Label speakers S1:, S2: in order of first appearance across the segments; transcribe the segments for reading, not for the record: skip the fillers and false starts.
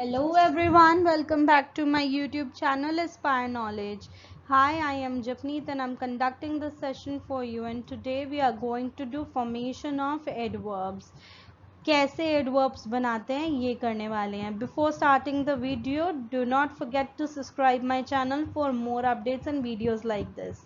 S1: Hello everyone, welcome back to my YouTube channel Aspire Knowledge. Hi, I am Japneet and I'm conducting this session for you, and today we are going to do formation of adverbs. कैसे adverbs बनाते हैं ये करने वाले हैं. Before starting the video, do not forget to subscribe my channel for more updates and videos like this.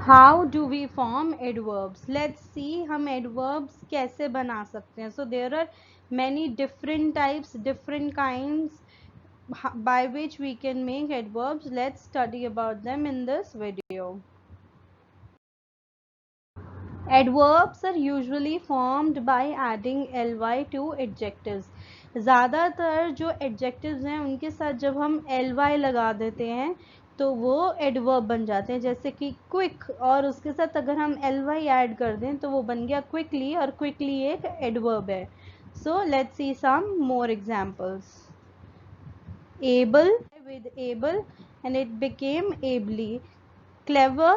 S1: How do we form adverbs? Let's see हम adverbs कैसे बना सकते हैं. So there are many different types, different kinds by which we can make adverbs. Let's study about them in this video. Adverbs are usually formed by adding ly to adjectives. ज़्यादातर जो adjectives हैं उनके साथ जब हम ly लगा देते हैं तो वो adverb बन जाते हैं. जैसे कि quick और उसके साथ अगर हम ly ऐड कर दें तो वो बन गया quickly, और quickly एक adverb है. So let's see some more examples. Able with able and it became ably. Clever,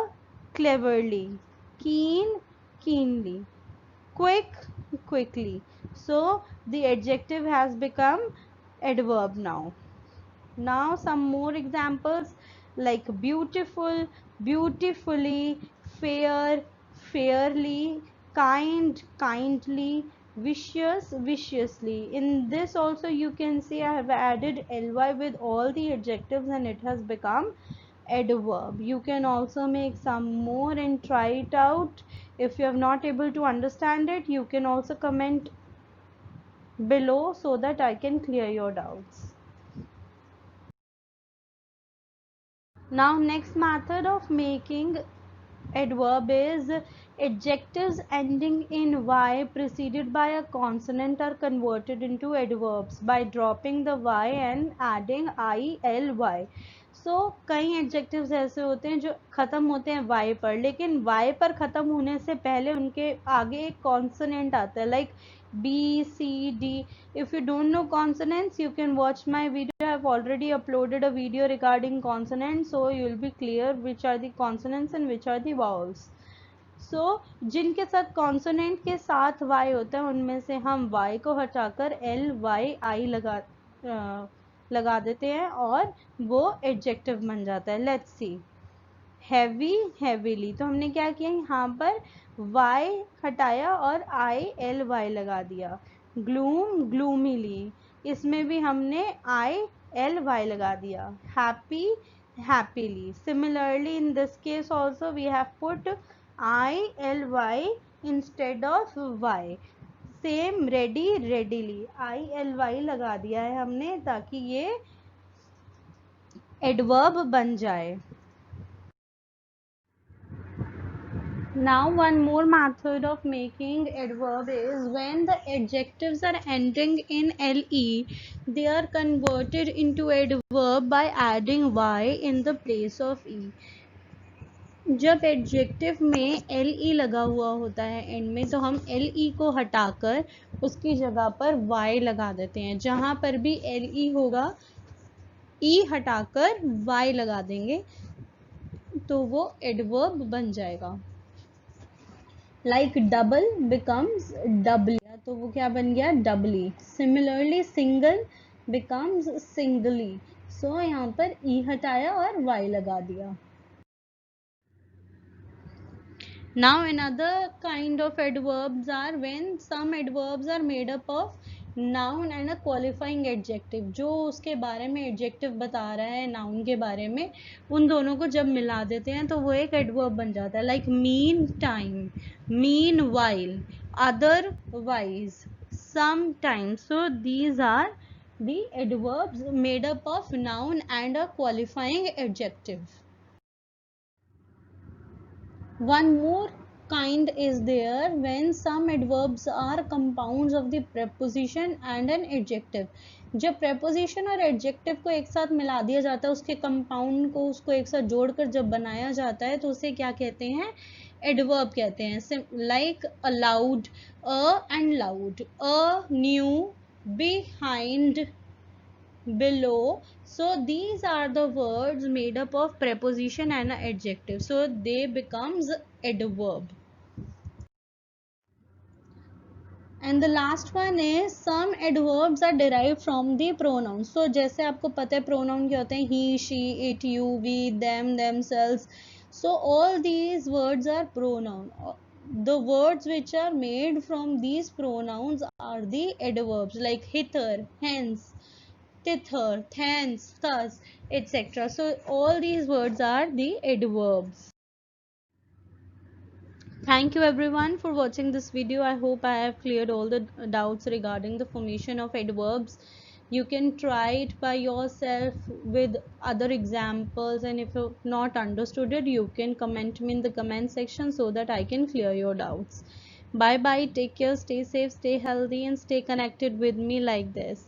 S1: cleverly. Keen, keenly. Quick, quickly. So the adjective has become adverb now. Now some more examples like beautiful, beautifully, fair, fairly, kind, kindly, vicious, viciously. In this also you can see I have added ly with all the adjectives and it has become adverb. You can also make some more and try it out. If you are not able to understand it, you can also comment below so that I can clear your doubts. Now next method of making adverb is adjectives ending in y preceded by a consonant are converted into adverbs by dropping the y and adding ily. So कई adjectives ऐसे होते हैं जो ख़त्म होते हैं y पर, लेकिन y पर ख़त्म होने से पहले उनके आगे एक consonant आता है, like B, C, D. If you don't know consonants, you can watch my video. I have already uploaded a video regarding consonants, so you will be clear which are the consonants and which are the vowels. So जिनके साथ consonant के साथ y होता है उनमें से हम y को हटाकर l, y, i लगा देते हैं और वो adjective बन जाता है. Let's see. Heavy, heavily. तो हमने क्या किया, यहाँ पर y हटाया और ily लगा दिया. Gloom, gloomily. इसमें भी हमने ily लगा दिया. Happy, happily. Similarly in this case also we have put ily instead of y. Same ready, readily. ily लगा दिया है हमने ताकि ये एडवर्ब बन जाए. Now one more method of making adverb is when the adjectives are ending in le, they are converted into adverb by adding y in the place of e. जब adjective में le लगा हुआ होता है and में, तो हम le को हटाकर उसकी जगह पर y लगा देते हैं. जहाँ पर भी le होगा e हटाकर y लगा देंगे तो वो एडवर्ब बन जाएगा. Like double becomes doubly, तो वो क्या बन गया, doubly. Similarly single becomes singly. So यहाँ पर e हटाया और y लगा दिया. Now another kind of adverbs are when some adverbs are made up of noun and a qualifying adjective. जो उसके बारे में adjective बता रहा है noun के बारे में, उन दोनों को जब मिला देते हैं तो वो एक adverb बन जाता है. Like meantime, meanwhile, otherwise, sometimes. So these are the adverbs made up of noun and a qualifying adjective. One more kind is there when some adverbs are compounds of the preposition and an adjective. जब preposition और adjective को एक साथ मिला दिया जाता है, उसके compound को उसको एक साथ जोड़कर जब बनाया जाता है तो उसे क्या कहते हैं, adverb कहते हैं. Like allowed, and loud, new, behind, below. So these are the words made up of preposition and adjective, so they becomes adverb. And the last one is some adverbs are derived from the pronouns. So जैसे आपको पता है pronoun क्या होते हैं, he, she, it, you, we, them, themselves. So all these words are pronoun. The words which are made from these pronouns are the adverbs, like hither, hence, thither, thence, thus, etc. So all these words are the adverbs. Thank you everyone for watching this video. I hope I have cleared all the doubts regarding the formation of adverbs. You can try it by yourself with other examples, and if you've not understood it, you can comment me in the comment section so that I can clear your doubts. Bye bye, take care, stay safe, stay healthy, and stay connected with me like this.